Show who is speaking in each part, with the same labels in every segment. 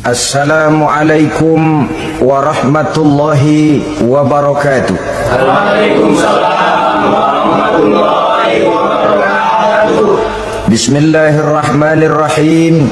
Speaker 1: Assalamualaikum warahmatullahi wabarakatuh.
Speaker 2: Waalaikumsalam warahmatullahi wabarakatuh.
Speaker 1: Bismillahirrahmanirrahim.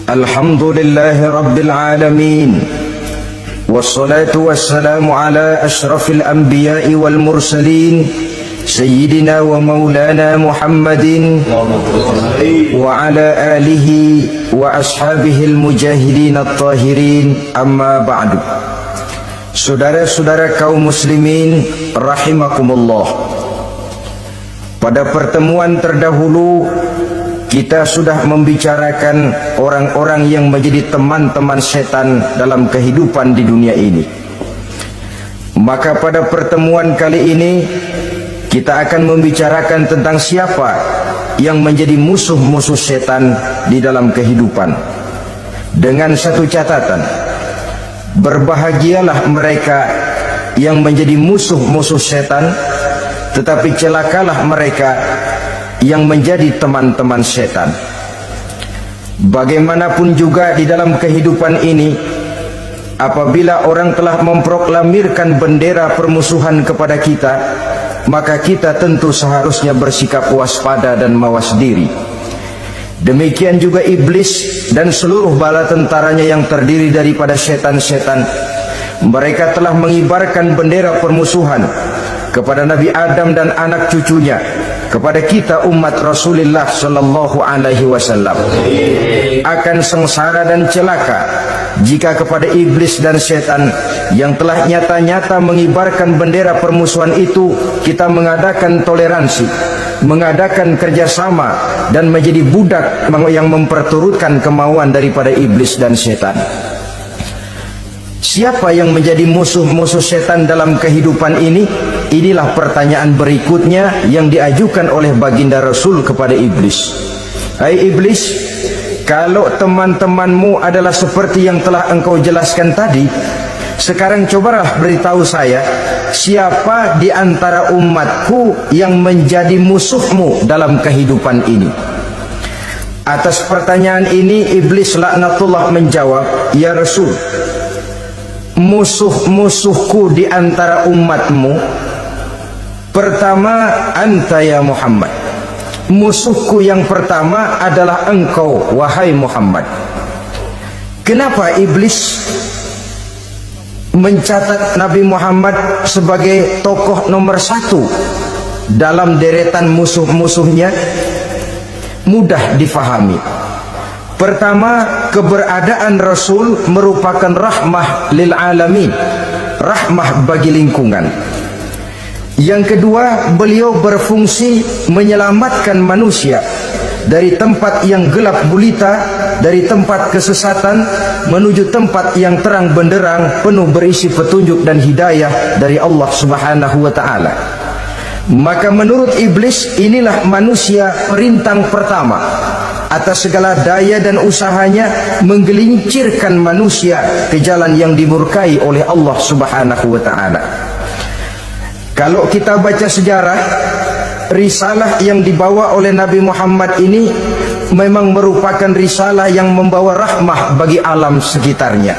Speaker 1: Alhamdulillahi rabbil alamin. Wassalatu wassalamu ala ashrafil anbiya'i wal mursalin, Sayyidina wa maulana Muhammadin wa ala alihi wa ashabihil mujahidin at-tahirin, amma ba'du. Saudara-saudara kaum muslimin rahimakumullah, pada pertemuan terdahulu kita sudah membicarakan orang-orang yang menjadi teman-teman setan dalam kehidupan di dunia ini. Maka pada pertemuan kali ini kita akan membicarakan tentang siapa yang menjadi musuh-musuh setan di dalam kehidupan. Dengan satu catatan, berbahagialah mereka yang menjadi musuh-musuh setan, tetapi celakalah mereka yang menjadi teman-teman setan. Bagaimanapun juga di dalam kehidupan ini, apabila orang telah memproklamirkan bendera permusuhan kepada kita, maka kita tentu seharusnya bersikap waspada dan mawas diri. Demikian juga iblis dan seluruh bala tentaranya yang terdiri daripada setan-setan. Mereka telah mengibarkan bendera permusuhan kepada Nabi Adam dan anak cucunya, kepada kita umat Rasulullah sallallahu alaihi wasallam. Akan sengsara dan celaka jika kepada iblis dan setan yang telah nyata-nyata mengibarkan bendera permusuhan itu kita mengadakan toleransi, mengadakan kerjasama, dan menjadi budak yang memperturutkan kemauan daripada iblis dan setan. Siapa yang menjadi musuh-musuh setan dalam kehidupan ini? Inilah pertanyaan berikutnya yang diajukan oleh baginda Rasul kepada iblis. Hai iblis, kalau teman-temanmu adalah seperti yang telah engkau jelaskan tadi, sekarang cobalah beritahu saya, siapa di antara umatku yang menjadi musuhmu dalam kehidupan ini? Atas pertanyaan ini iblis laknatullah menjawab, ya Rasul, musuh-musuhku di antara umatmu, pertama anta ya Muhammad. Musuhku yang pertama adalah engkau, wahai Muhammad. Kenapa iblis mencatat Nabi Muhammad sebagai tokoh nomor satu dalam deretan musuh-musuhnya? Mudah difahami. Pertama, keberadaan Rasul merupakan rahmah lil alamin, rahmah bagi lingkungan. Yang kedua, beliau berfungsi menyelamatkan manusia dari tempat yang gelap gulita, dari tempat kesesatan menuju tempat yang terang benderang, penuh berisi petunjuk dan hidayah dari Allah Subhanahu wa taala. Maka menurut iblis, inilah manusia perintang pertama atas segala daya dan usahanya menggelincirkan manusia ke jalan yang dimurkai oleh Allah Subhanahu wa taala. Kalau kita baca sejarah, risalah yang dibawa oleh Nabi Muhammad ini memang merupakan risalah yang membawa rahmah bagi alam sekitarnya.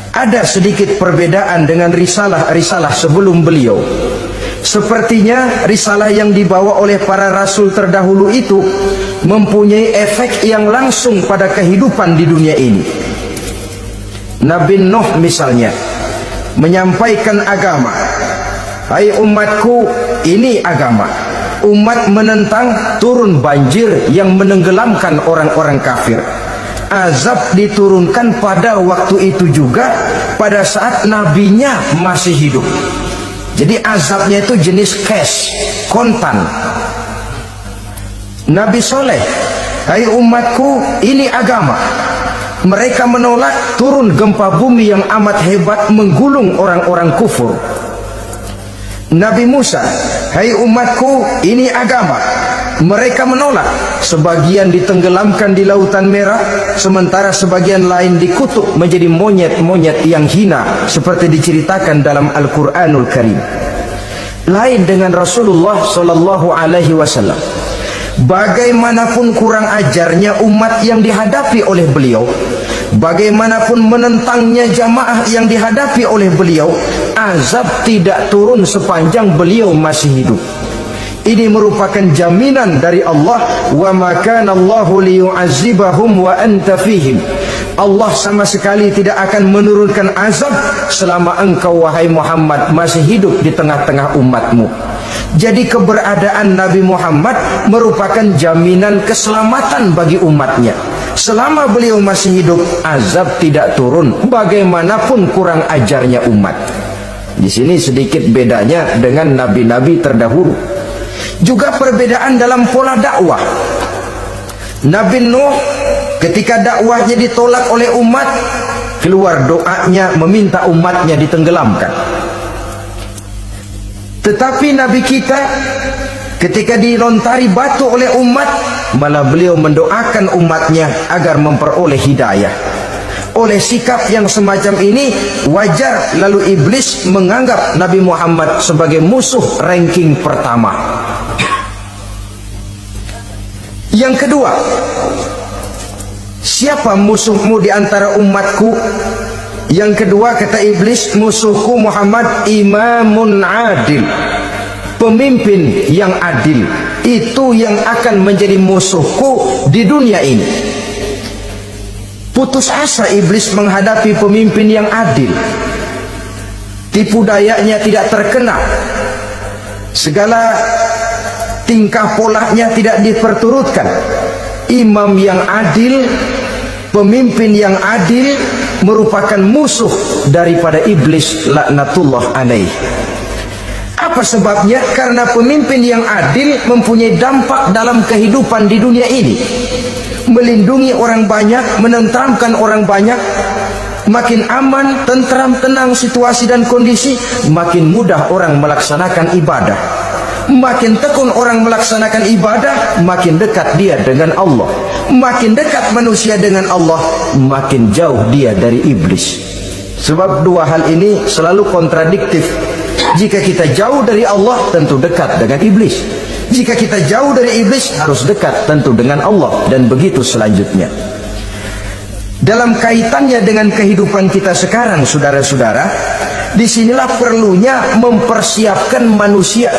Speaker 1: Ada sedikit perbedaan dengan risalah-risalah sebelum beliau. Sepertinya risalah yang dibawa oleh para rasul terdahulu itu mempunyai efek yang langsung pada kehidupan di dunia ini. Nabi Nuh misalnya menyampaikan agama. Hai umatku, ini agama. Umat menentang, turun banjir yang menenggelamkan orang-orang kafir. Azab diturunkan pada waktu itu juga, pada saat nabinya masih hidup. Jadi azabnya itu jenis cash, kontan. Nabi Soleh, hai umatku, ini agama. Mereka menolak, turun gempa bumi yang amat hebat menggulung orang-orang kufur. Nabi Musa, hai umatku, ini agama. Mereka menolak, sebagian ditenggelamkan di lautan merah, sementara sebagian lain dikutuk menjadi monyet-monyet yang hina, seperti diceritakan dalam Al-Quranul Karim. Lain dengan Rasulullah Sallallahu Alaihi Wasallam. Bagaimanapun kurang ajarnya umat yang dihadapi oleh beliau, bagaimanapun menentangnya jamaah yang dihadapi oleh beliau, azab tidak turun sepanjang beliau masih hidup. Ini merupakan jaminan dari Allah, wa ma kana Allahu liyu'azzibahum wa anta fihim. Allah sama sekali tidak akan menurunkan azab selama engkau wahai Muhammad masih hidup di tengah-tengah umatmu. Jadi keberadaan Nabi Muhammad merupakan jaminan keselamatan bagi umatnya. Selama beliau masih hidup, azab tidak turun bagaimanapun kurang ajarnya umat. Di sini sedikit bedanya dengan nabi-nabi terdahulu. Juga perbedaan dalam pola dakwah. Nabi Nuh ketika dakwahnya ditolak oleh umat, keluar doanya meminta umatnya ditenggelamkan. Tetapi Nabi kita ketika dilontari batu oleh umat, malah beliau mendoakan umatnya agar memperoleh hidayah. Oleh sikap yang semacam ini, wajar lalu iblis menganggap Nabi Muhammad sebagai musuh ranking pertama. Yang kedua, siapa musuhmu di antara umatku? Yang kedua kata iblis, musuhku Muhammad imamun adil, pemimpin yang adil. Itu yang akan menjadi musuhku di dunia ini. Putus asa iblis menghadapi pemimpin yang adil. Tipu dayanya tidak terkena, segala tingkah polanya tidak diperturutkan. Imam yang adil, pemimpin yang adil merupakan musuh daripada iblis laknatullah alaih. Apa sebabnya? Karena pemimpin yang adil mempunyai dampak dalam kehidupan di dunia ini. Melindungi orang banyak, menenteramkan orang banyak. Makin aman, tentram, tenang situasi dan kondisi, makin mudah orang melaksanakan ibadah. Makin tekun orang melaksanakan ibadah, makin dekat dia dengan Allah. Makin dekat manusia dengan Allah, makin jauh dia dari iblis. Sebab dua hal ini selalu kontradiktif. Jika kita jauh dari Allah, tentu dekat dengan iblis. Jika kita jauh dari iblis, harus dekat tentu dengan Allah, dan begitu selanjutnya. Dalam kaitannya dengan kehidupan kita sekarang, saudara-saudara, disinilah perlunya mempersiapkan manusia.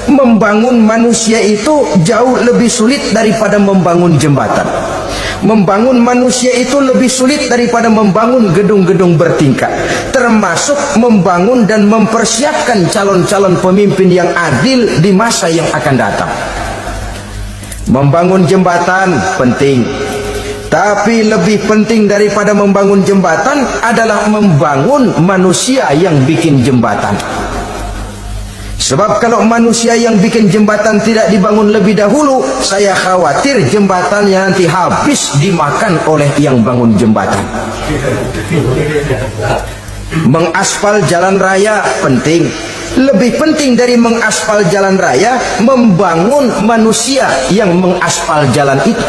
Speaker 1: Membangun manusia itu jauh lebih sulit daripada membangun jembatan. Membangun manusia itu lebih sulit daripada membangun gedung-gedung bertingkat. Termasuk membangun dan mempersiapkan calon-calon pemimpin yang adil di masa yang akan datang. Membangun jembatan penting, tapi lebih penting daripada membangun jembatan adalah membangun manusia yang bikin jembatan. Sebab kalau manusia yang bikin jembatan tidak dibangun lebih dahulu, saya khawatir jembatannya nanti habis dimakan oleh yang bangun jembatan. Mengaspal jalan raya penting. Lebih penting dari mengaspal jalan raya, membangun manusia yang mengaspal jalan itu.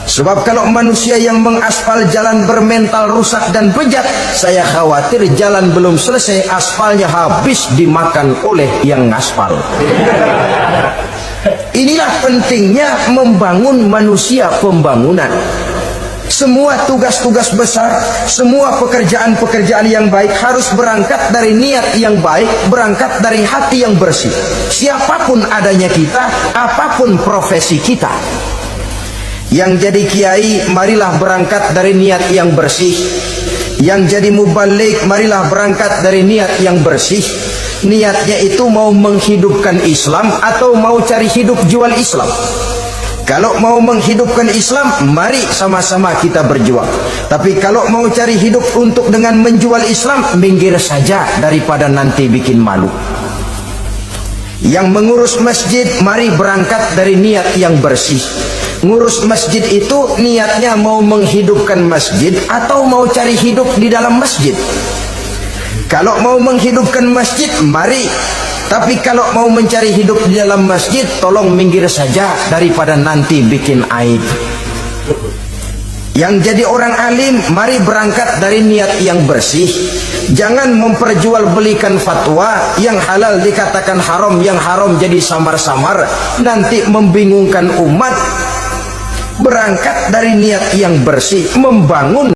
Speaker 1: Sebab kalau manusia yang mengaspal jalan bermental rusak dan bejat, saya khawatir jalan belum selesai, aspalnya habis dimakan oleh yang ngaspal. Inilah pentingnya membangun manusia pembangunan. Semua tugas-tugas besar, semua pekerjaan-pekerjaan yang baik harus berangkat dari niat yang baik, berangkat dari hati yang bersih. Siapapun adanya kita, apapun profesi kita. Yang jadi kiai, marilah berangkat dari niat yang bersih. Yang jadi mubalik, marilah berangkat dari niat yang bersih. Niatnya itu mau menghidupkan Islam atau mau cari hidup jual Islam. Kalau mau menghidupkan Islam, mari sama-sama kita berjuang. Tapi kalau mau cari hidup untuk dengan menjual Islam, minggir saja daripada nanti bikin malu. Yang mengurus masjid, mari berangkat dari niat yang bersih. Ngurus masjid itu niatnya mau menghidupkan masjid atau mau cari hidup di dalam masjid. Kalau mau menghidupkan masjid, mari. Tapi kalau mau mencari hidup di dalam masjid, tolong minggir saja daripada nanti bikin aib. Yang jadi orang alim, mari berangkat dari niat yang bersih. Jangan memperjualbelikan fatwa, yang halal dikatakan haram, yang haram jadi samar-samar, nanti membingungkan umat. Berangkat dari niat yang bersih, membangun